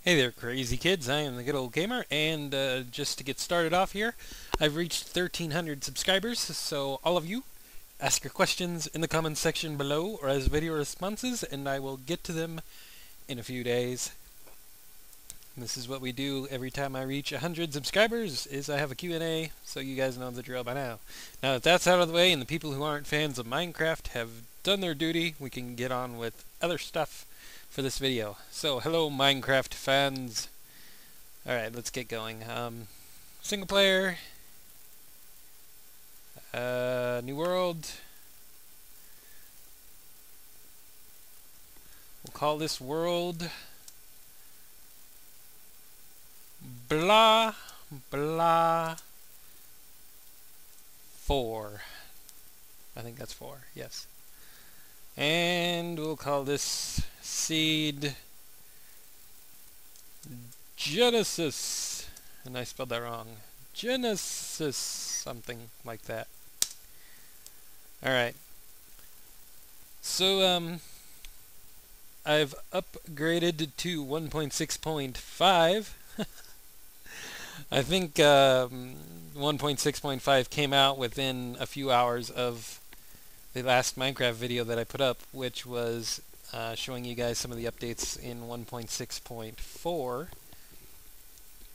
Hey there, crazy kids. I am the good old gamer, and just to get started off here, I've reached 1,300 subscribers, so all of you, ask your questions in the comments section below or as video responses, and I will get to them in a few days. This is what we do every time I reach 100 subscribers, is I have a Q&A, so you guys know the drill by now. Now that that's out of the way and the people who aren't fans of Minecraft have done their duty, we can get on with other stuff for this video. So, hello Minecraft fans. Alright, let's get going. Single player, new world. We'll call this world blah blah 4. I think that's 4, yes. And we'll call this seed Genesis. And I spelled that wrong. Genesis, something like that. Alright. So, I've upgraded to 1.6.5. I think 1.6.5 came out within a few hours of the last Minecraft video that I put up, which was showing you guys some of the updates in 1.6.4.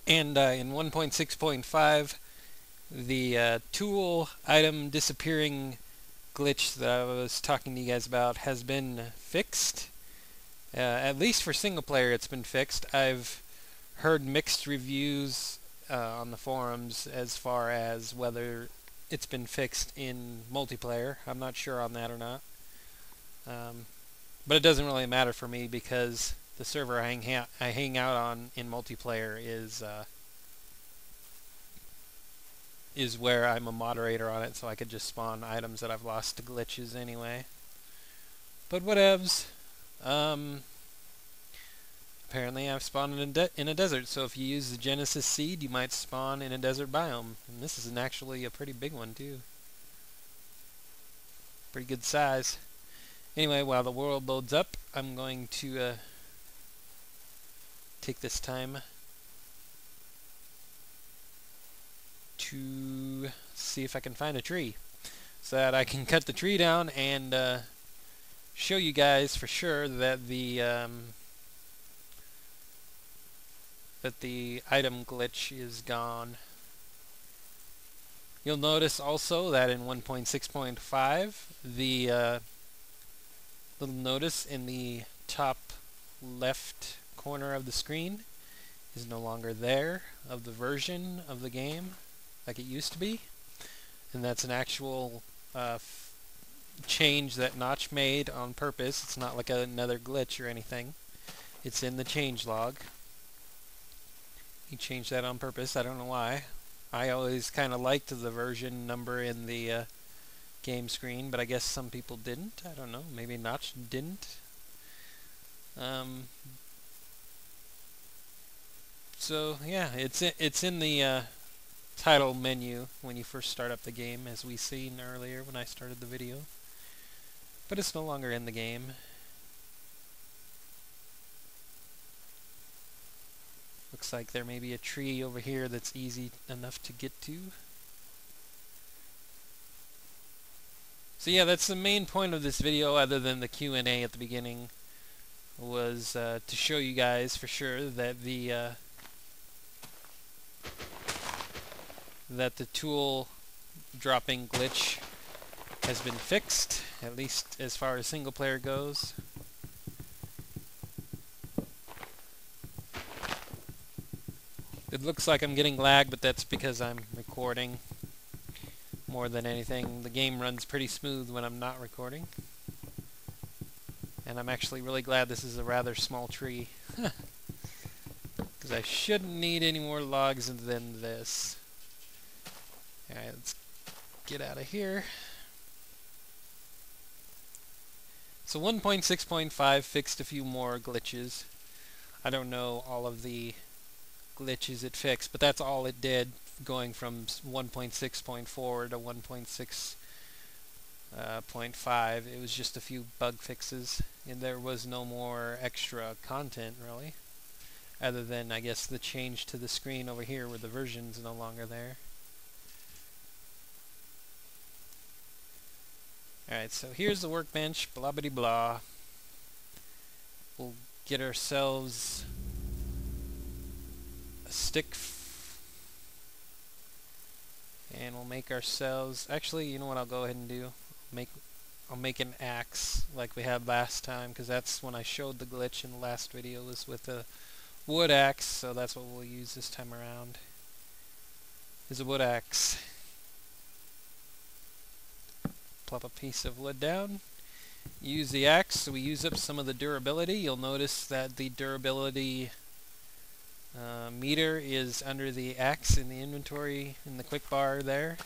And in 1.6.5, the tool item disappearing glitch that I was talking to you guys about has been fixed. At least for single player it's been fixed. I've heard mixed reviews on the forums as far as whether it's been fixed in multiplayer. I'm not sure on that or not. But it doesn't really matter for me because the server I hang out on in multiplayer is where I'm a moderator on it, so I could just spawn items that I've lost to glitches anyway. But whatevs. Apparently I've spawned in a desert, so if you use the Genesis seed, you might spawn in a desert biome. And this is actually a pretty big one, too. Pretty good size. Anyway, while the world loads up, I'm going to take this time to see if I can find a tree, so that I can cut the tree down and show you guys for sure that the item glitch is gone. You'll notice also that in 1.6.5 the little notice in the top left corner of the screen is no longer there of the version of the game like it used to be, and that's an actual change that Notch made on purpose. It's not like another glitch or anything. It's in the changelog. He changed that on purpose. I don't know why. I always kind of liked the version number in the game screen, but I guess some people didn't. I don't know. Maybe Notch didn't. So yeah, it's in the title menu when you first start up the game, as we seen earlier when I started the video. But it's no longer in the game. Looks like there may be a tree over here that's easy enough to get to. So yeah, that's the main point of this video, other than the Q&A at the beginning, was to show you guys for sure that the tool dropping glitch has been fixed, at least as far as single player goes. It looks like I'm getting lag, but that's because I'm recording more than anything. The game runs pretty smooth when I'm not recording. And I'm actually really glad this is a rather small tree, because I shouldn't need any more logs than this. Alright, let's get out of here. So 1.6.5 fixed a few more glitches. I don't know all of the glitches it fixed, but that's all it did, going from 1.6.4 to 1.6.5. It was just a few bug fixes, and there was no more extra content, really. other than I guess the change to the screen over here where the version's no longer there. Alright, so here's the workbench, blah bitty blah. We'll get ourselves a stick and we'll make ourselves, actually, you know what I'll go ahead and do? I'll make an axe like we had last time, because that's when I showed the glitch in the last video, was with a wood axe, so that's what we'll use this time around, is a wood axe. Plop a piece of wood down, use the axe so we use up some of the durability. You'll notice that the durability meter is under the axe in the inventory in the quick bar there.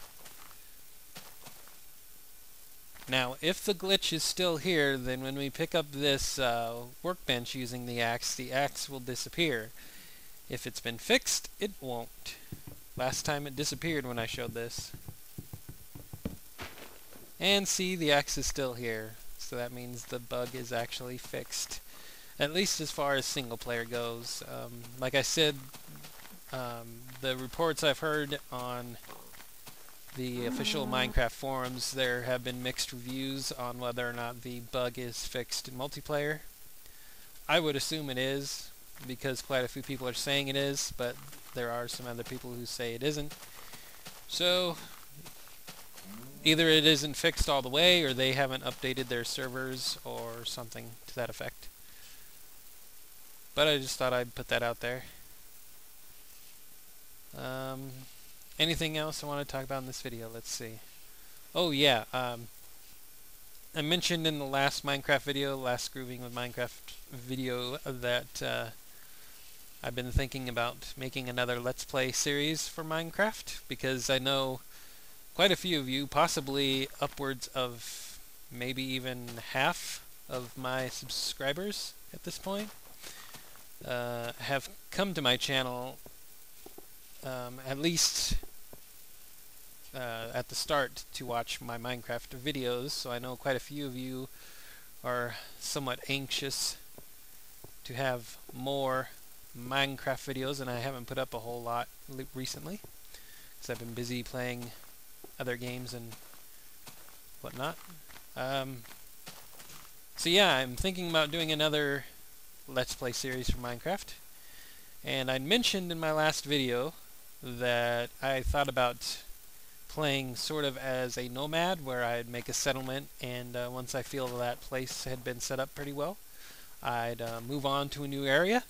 Now, if the glitch is still here, then when we pick up this workbench using the axe will disappear. If it's been fixed, it won't. Last time it disappeared when I showed this. And see, the axe is still here. So that means the bug is actually fixed. At least as far as single player goes. Like I said, the reports I've heard on the official Minecraft forums, there have been mixed reviews on whether or not the bug is fixed in multiplayer. I would assume it is, because quite a few people are saying it is, but there are some other people who say it isn't. So either it isn't fixed all the way, or they haven't updated their servers, or something to that effect. But I just thought I'd put that out there. Anything else I want to talk about in this video? Let's see. Oh yeah, I mentioned in the last Minecraft video, last Grooving with Minecraft video, that I've been thinking about making another Let's Play series for Minecraft, because I know quite a few of you, possibly upwards of maybe even half of my subscribers at this point, have come to my channel at least at the start to watch my Minecraft videos, so I know quite a few of you are somewhat anxious to have more Minecraft videos, and I haven't put up a whole lot recently because I've been busy playing other games and whatnot. So yeah, I'm thinking about doing another Let's Play series for Minecraft, and I mentioned in my last video that I thought about playing sort of as a nomad, where I'd make a settlement, and once I feel that place had been set up pretty well, I'd move on to a new area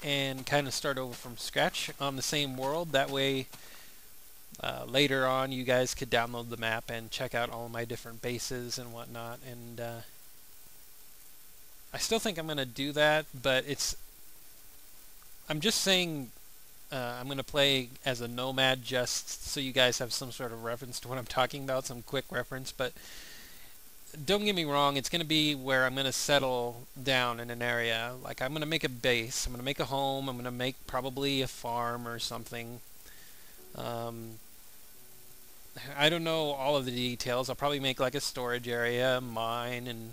and kind of start over from scratch on the same world. That way later on you guys could download the map and check out all my different bases and whatnot. And I still think I'm going to do that, but I'm just saying I'm going to play as a nomad just so you guys have some sort of reference to what I'm talking about, some quick reference. But don't get me wrong, it's going to be where I'm going to settle down in an area. Like, I'm going to make a base, I'm going to make a home, I'm going to make probably a farm or something. I don't know all of the details. I'll probably make like a storage area, mine,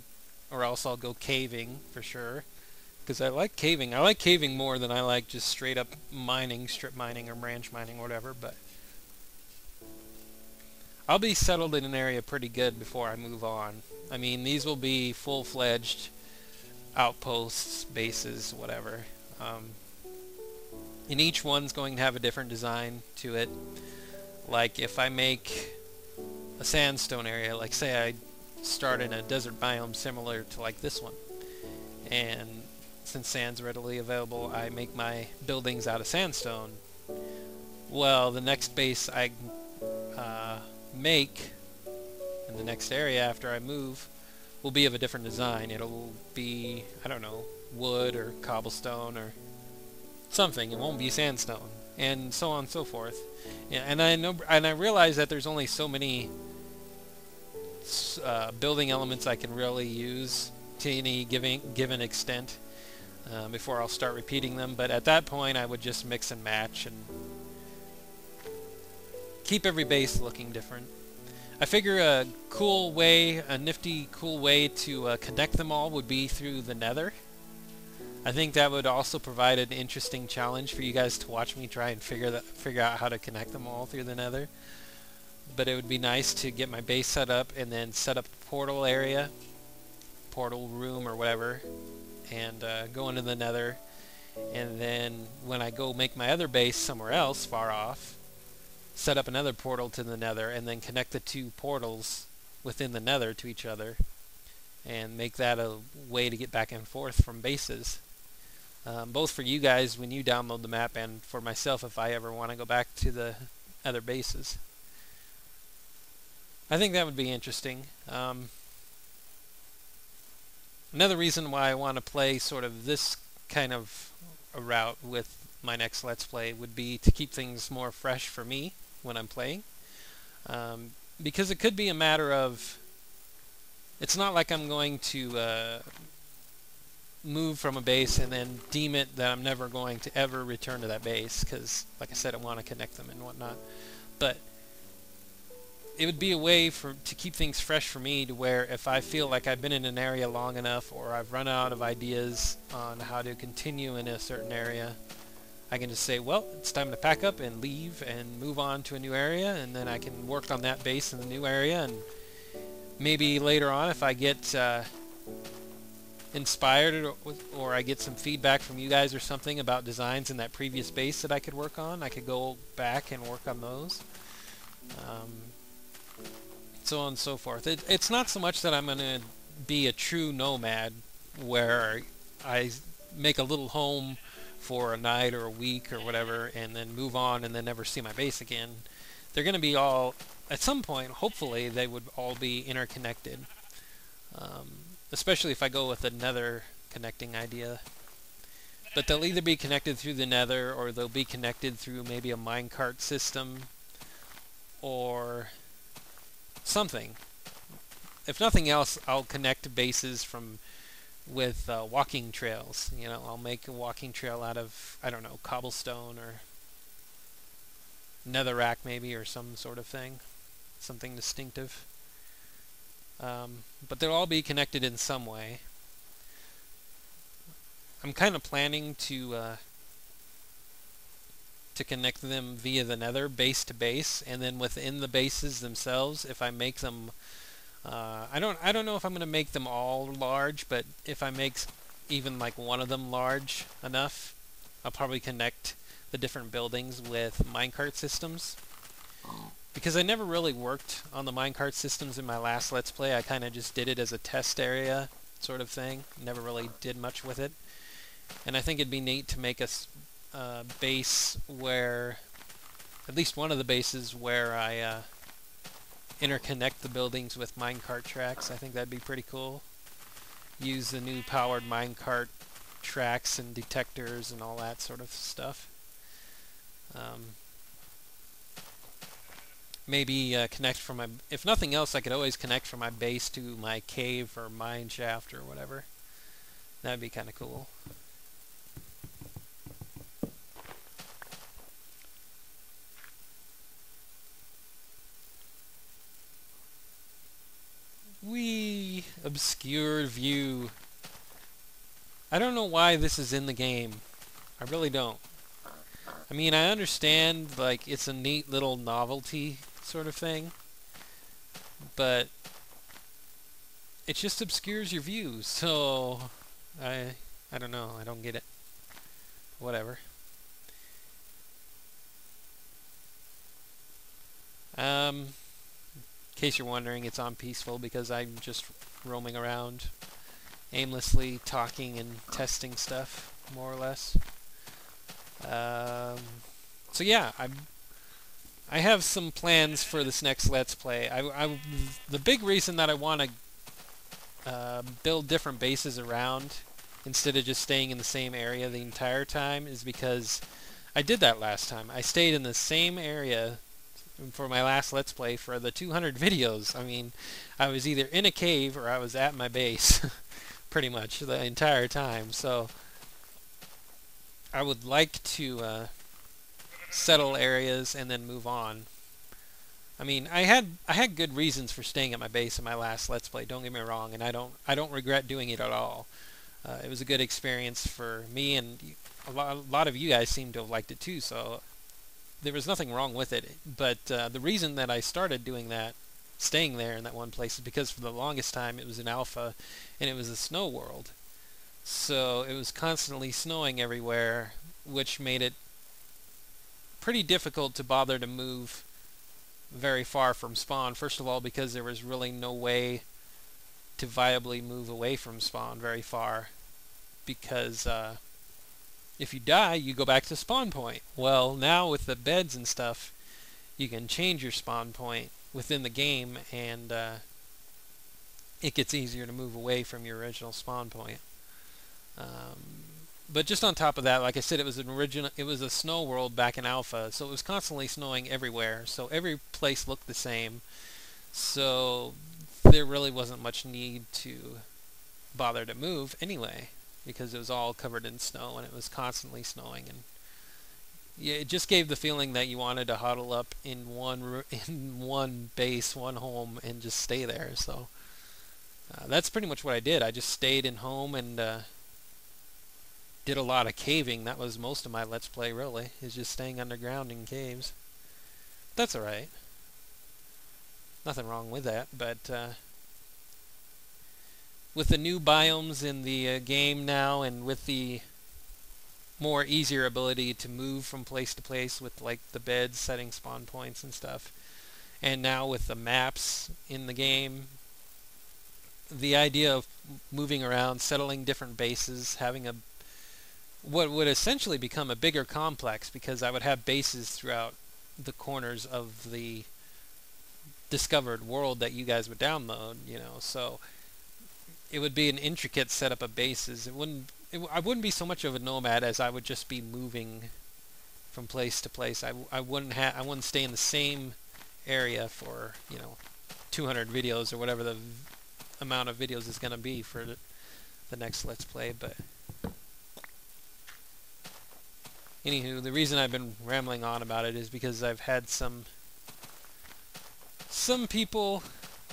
or else I'll go caving for sure. Because I like caving. I like caving more than I like just straight up mining, strip mining or branch mining or whatever, but I'll be settled in an area pretty good before I move on. I mean, these will be full-fledged outposts, bases, whatever. And each one's going to have a different design to it. Like if I make a sandstone area, like say I start in a desert biome similar to like this one, and since sand's readily available, I make my buildings out of sandstone. Well, the next base I make in the next area after I move will be of a different design. It'll be, I don't know, wood or cobblestone or something. It won't be sandstone, and so on and so forth. Yeah, and I realize that there's only so many building elements I can really use to any given extent before I'll start repeating them. But at that point, I would just mix and match and keep every base looking different. I figure a cool way, a nifty, cool way to connect them all would be through the Nether. I think that would also provide an interesting challenge for you guys to watch me try and figure out how to connect them all through the nether. But it would be nice to get my base set up and then set up a portal area, portal room or whatever, and go into the nether. And then when I go make my other base somewhere else far off, set up another portal to the nether and then connect the two portals within the nether to each other and make that a way to get back and forth from bases. Both for you guys when you download the map and for myself if I ever want to go back to the other bases. I think that would be interesting. Another reason why I want to play sort of this kind of a route with my next Let's Play would be to keep things more fresh for me when I'm playing. Because it could be a matter of, it's not like I'm going to move from a base and then deem it that I'm never going to ever return to that base, because like I said, I want to connect them and whatnot. But it would be a way to keep things fresh for me, to where if I feel like I've been in an area long enough or I've run out of ideas on how to continue in a certain area, I can just say, well, it's time to pack up and leave and move on to a new area, and then I can work on that base in the new area, and maybe later on if I get inspired or I get some feedback from you guys or something about designs in that previous base that I could work on, I could go back and work on those. So on and so forth. It's not so much that I'm going to be a true nomad where I make a little home for a night or a week or whatever and then move on and then never see my base again. They're going to be all, at some point, hopefully, they would all be interconnected. Especially if I go with a nether connecting idea. But they'll either be connected through the nether or they'll be connected through maybe a minecart system or something. If nothing else, I'll connect bases with walking trails. You know, I'll make a walking trail out of, I don't know, cobblestone or netherrack maybe, or some sort of thing, something distinctive. But they'll all be connected in some way. I'm kind of planning to connect them via the nether, base to base, and then within the bases themselves, if I make them, I don't know if I'm going to make them all large, but if I make even like one of them large enough, I'll probably connect the different buildings with minecart systems. Because I never really worked on the minecart systems in my last Let's Play. I kind of just did it as a test area sort of thing. Never really did much with it. And I think it'd be neat to make a base where, at least one of the bases where I interconnect the buildings with minecart tracks. I think that'd be pretty cool. Use the new powered minecart tracks and detectors and all that sort of stuff. Maybe connect from my, if nothing else, I could always connect from my base to my cave or mine shaft or whatever. That'd be kind of cool. Wee, obscure view. I don't know why this is in the game. I really don't. I mean, I understand, like, it's a neat little novelty sort of thing, but it just obscures your view, so I don't know, I don't get it. Whatever. In case you're wondering, it's on peaceful because I'm just roaming around aimlessly, talking and testing stuff, more or less. So yeah, I have some plans for this next Let's Play. The big reason that I want to build different bases around instead of just staying in the same area the entire time is because I did that last time. I stayed in the same area for my last Let's Play for the 200 videos. I mean, I was either in a cave or I was at my base pretty much the entire time. So I would like to settle areas and then move on. I mean, I had good reasons for staying at my base in my last Let's Play. Don't get me wrong, and I don't regret doing it at all. It was a good experience for me, and a lot of you guys seem to have liked it too, so there was nothing wrong with it. But the reason that I started doing that, staying there in that one place, is because for the longest time it was an alpha, and it was a snow world. So it was constantly snowing everywhere, which made it pretty difficult to bother to move very far from spawn. First of all, because there was really no way to viably move away from spawn very far, because if you die, you go back to spawn point. Well, now with the beds and stuff, you can change your spawn point within the game, and it gets easier to move away from your original spawn point. But just on top of that, like I said, it was a snow world back in alpha, so it was constantly snowing everywhere. So every place looked the same. So there really wasn't much need to bother to move anyway, because it was all covered in snow and it was constantly snowing, and yeah, it just gave the feeling that you wanted to huddle up in one base, one home, and just stay there. So that's pretty much what I did. I just stayed in home and did a lot of caving. That was most of my Let's Play, really, is just staying underground in caves. That's alright. Nothing wrong with that, but with the new biomes in the game now, and with the more easier ability to move from place to place with like the beds setting spawn points and stuff, and now with the maps in the game, the idea of moving around, settling different bases, having what would essentially become a bigger complex, because I would have bases throughout the corners of the discovered world that you guys would download, so it would be an intricate setup of bases. I wouldn't be so much of a nomad as I would just be moving from place to place. I wouldn't stay in the same area for 200 videos or whatever the amount of videos is going to be for the next Let's Play. But anywho, the reason I've been rambling on about it is because I've had some people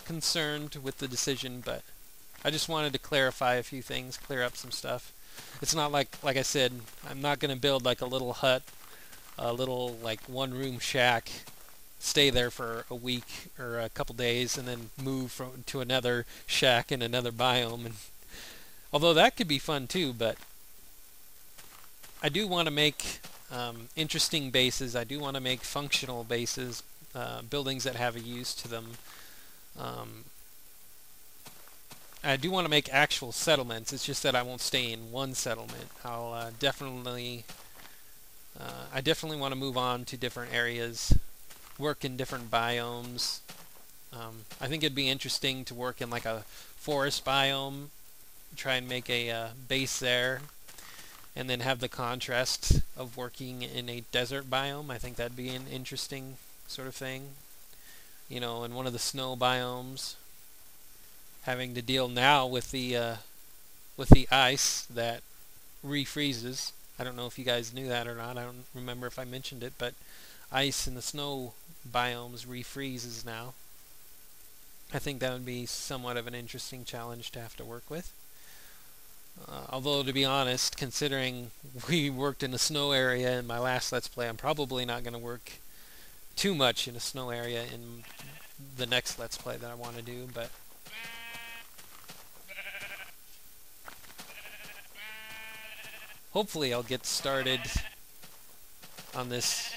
concerned with the decision, but I just wanted to clarify a few things, clear up some stuff. It's not like I said, I'm not going to build like a little hut, a little like one-room shack, stay there for a week or a couple days, and then move to another shack in another biome. And although that could be fun too, but I do want to make interesting bases. I do want to make functional bases, buildings that have a use to them. I do want to make actual settlements. It's just that I won't stay in one settlement. I definitely want to move on to different areas, work in different biomes. I think it'd be interesting to work in like a forest biome, try and make a base there, and then have the contrast of working in a desert biome. I think that'd be an interesting sort of thing. In one of the snow biomes, having to deal now with the ice that refreezes. I don't know if you guys knew that or not. I don't remember if I mentioned it, but ice in the snow biomes refreezes now. I think that would be somewhat of an interesting challenge to have to work with. Although, to be honest, considering we worked in a snow area in my last Let's Play, I'm probably not going to work too much in a snow area in the next Let's Play that I want to do, but hopefully I'll get started on this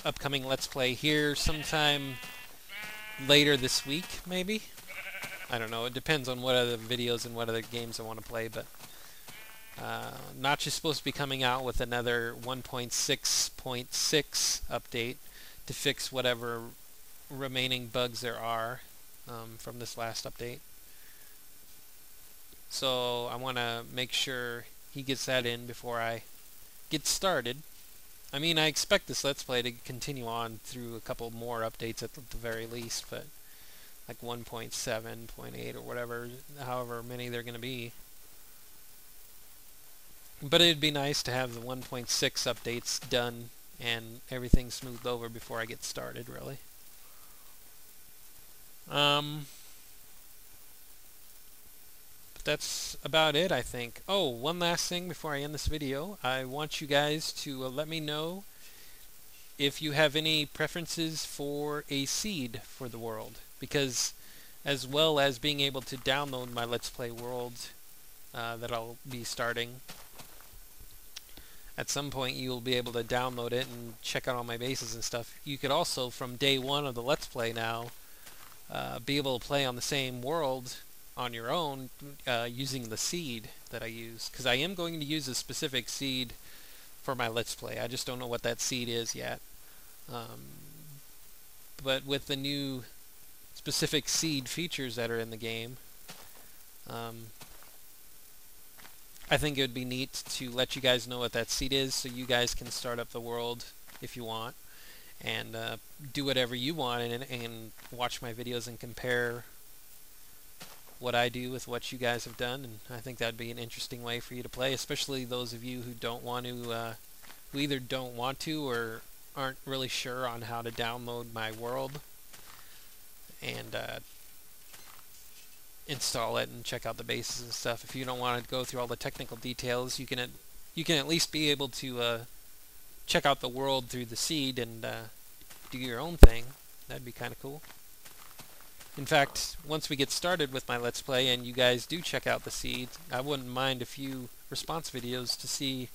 upcoming Let's Play here sometime later this week, maybe? I don't know, it depends on what other videos and what other games I want to play, but Notch is supposed to be coming out with another 1.6.6 update to fix whatever remaining bugs there are from this last update. So I want to make sure he gets that in before I get started. I mean, I expect this Let's Play to continue on through a couple more updates at the very least, but like 1.7, 0.8 or whatever, however many they're going to be. But it'd be nice to have the 1.6 updates done and everything smoothed over before I get started, really. that's about it, I think. Oh, one last thing before I end this video. I want you guys to let me know if you have any preferences for a seed for the world, because as well as being able to download my Let's Play world that I'll be starting, at some point you'll be able to download it and check out all my bases and stuff. You could also, from day one of the Let's Play now, be able to play on the same world on your own using the seed that I use, because I am going to use a specific seed for my Let's Play. I just don't know what that seed is yet. But with the new specific seed features that are in the game, I think it would be neat to let you guys know what that seed is, so you guys can start up the world if you want, and do whatever you want, and watch my videos and compare what I do with what you guys have done. And I think that would be an interesting way for you to play, especially those of you who don't want to, who either don't want to or aren't really sure on how to download my world and install it and check out the bases and stuff. If you don't want to go through all the technical details, you can at least be able to check out the world through the seed and do your own thing. That'd be kind of cool. In fact, once we get started with my Let's Play and you guys do check out the seed, I wouldn't mind a few response videos to see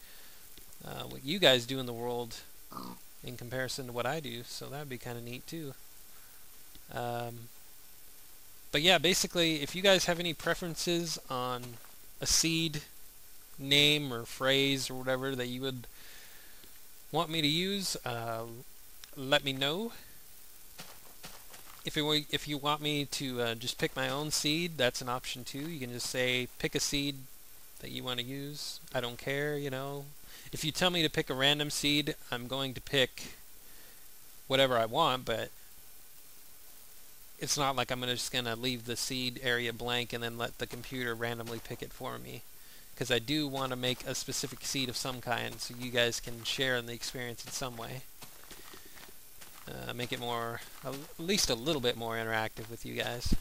what you guys do in the world in comparison to what I do, so that'd be kind of neat too. But yeah, basically, if you guys have any preferences on a seed name or phrase or whatever that you would want me to use, let me know. If you want me to just pick my own seed, that's an option too. You can just say, pick a seed that you want to use. I don't care, you know. If you tell me to pick a random seed, I'm going to pick whatever I want, but it's not like I'm just going to leave the seed area blank and then let the computer randomly pick it for me. Because I do want to make a specific seed of some kind so you guys can share in the experience in some way. Make it more, at least a little bit more interactive with you guys.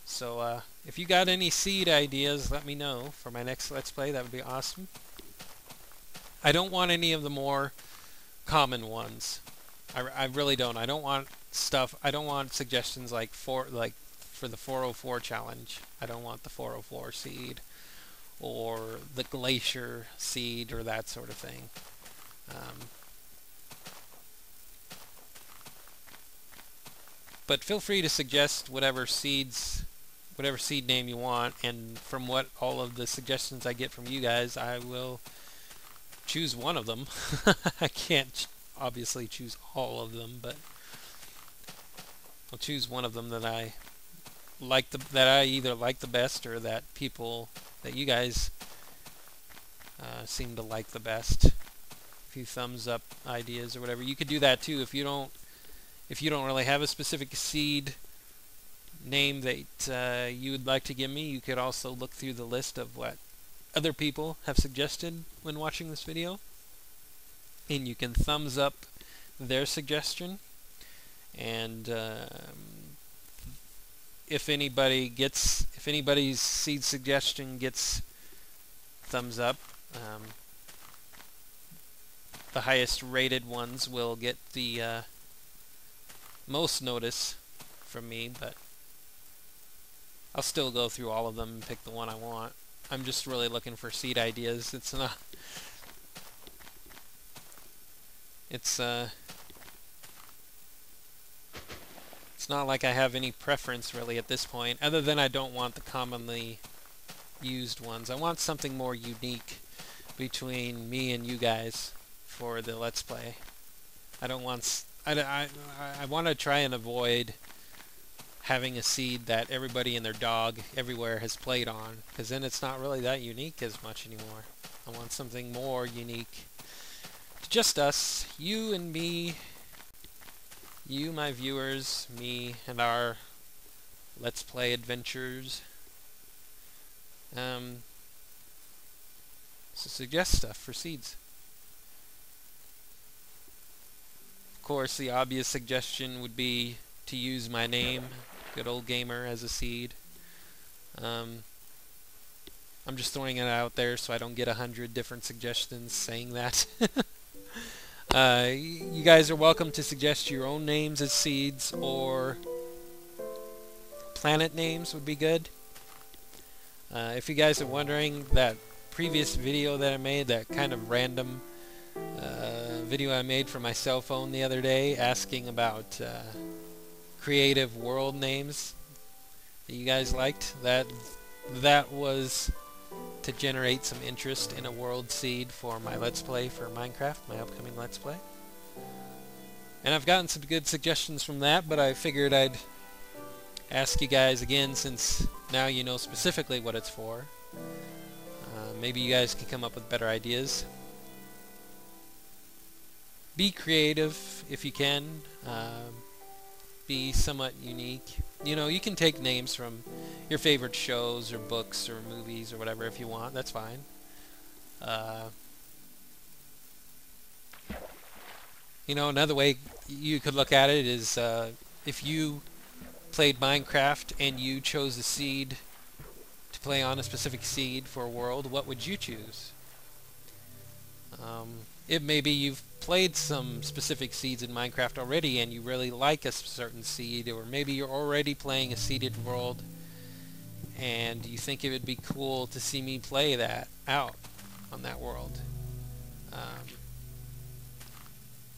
So if you got any seed ideas, let me know for my next Let's Play. That would be awesome. I don't want any of the more common ones. I really don't. I don't want stuff. I don't want suggestions like for the 404 challenge. I don't want the 404 seed or the glacier seed or that sort of thing. But feel free to suggest whatever seed name you want, and from what all of the suggestions I get from you guys, I will choose one of them. I can't obviously choose all of them, but I'll choose one of them that I like, that I either like the best or that you guys seem to like the best. A few thumbs up ideas or whatever. You could do that too if you don't really have a specific seed name that you would like to give me. You could also look through the list of what other people have suggested when watching this video, and you can thumbs up their suggestion. And if anybody's seed suggestion gets thumbs up, the highest rated ones will get the most notice from me, but I'll still go through all of them and pick the one I want. I'm just really looking for seed ideas. It's not like I have any preference really at this point, other than I don't want the commonly used ones. I want something more unique between me and you guys for the Let's Play. I want to try and avoid having a seed that everybody and their dog everywhere has played on, because then it's not really that unique as much anymore. I want something more unique to just us, you and me, you, my viewers, me, and our Let's Play adventures. So suggest stuff for seeds. Of course, the obvious suggestion would be to use my name, Good Old Gamer, as a seed. Um, I'm just throwing it out there so I don't get 100 different suggestions saying that. You guys are welcome to suggest your own names as seeds, or planet names would be good. If you guys are wondering, that previous video that I made, that kind of random video I made for my cell phone the other day asking about creative world names that you guys liked, that was to generate some interest in a world seed for my Let's Play for Minecraft, my upcoming Let's Play. And I've gotten some good suggestions from that, but I figured I'd ask you guys again, since now you know specifically what it's for. Maybe you guys can come up with better ideas. Be creative if you can. Be somewhat unique. You know, you can take names from your favorite shows or books or movies or whatever if you want. That's fine. You know, another way you could look at it is if you played Minecraft and you chose a seed to play on, a specific seed for a world, what would you choose? It may be you've played some specific seeds in Minecraft already and you really like a certain seed, or maybe you're already playing a seeded world and you think it would be cool to see me play that out on that world.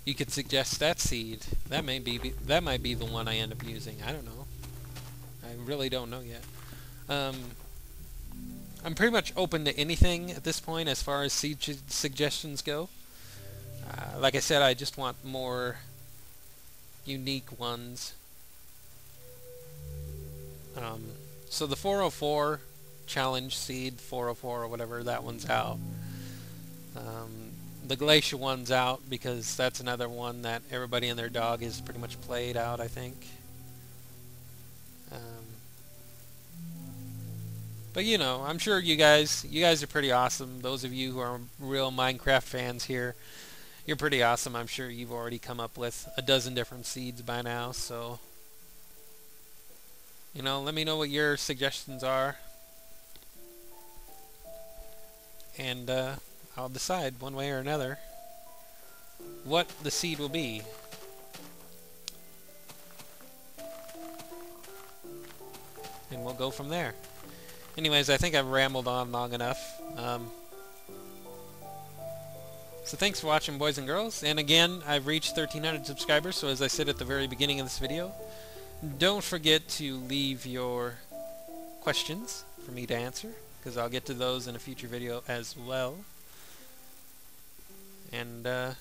You could suggest that seed. That might be the one I end up using. I don't know. I really don't know yet. I'm pretty much open to anything at this point as far as seed suggestions go. Like I said, I just want more unique ones. So the 404 challenge seed, 404 or whatever, that one's out. The glacier one's out because that's another one that everybody and their dog is pretty much played out, I think. But you know, I'm sure you guys are pretty awesome. Those of you who are real Minecraft fans here, you're pretty awesome. I'm sure you've already come up with a dozen different seeds by now, so you know, let me know what your suggestions are, and I'll decide one way or another what the seed will be. And we'll go from there. Anyways, I think I've rambled on long enough. So thanks for watching, boys and girls. And again, I've reached 1,300 subscribers, so as I said at the very beginning of this video, don't forget to leave your questions for me to answer, because I'll get to those in a future video as well. And yeah,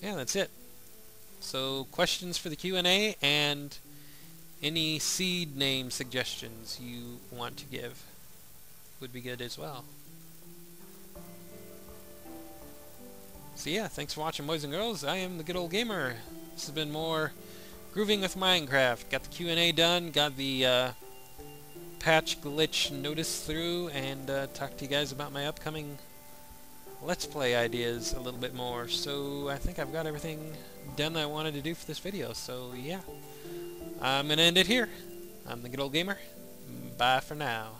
that's it. So questions for the Q&A and any seed name suggestions you want to give would be good as well. So yeah, thanks for watching, boys and girls. I am the Good Old Gamer. This has been more Grooving with Minecraft. Got the Q&A done, got the patch glitch notice through, and talked to you guys about my upcoming Let's Play ideas a little bit more. So I think I've got everything done that I wanted to do for this video. So yeah, I'm going to end it here. I'm the Good Old Gamer. Bye for now.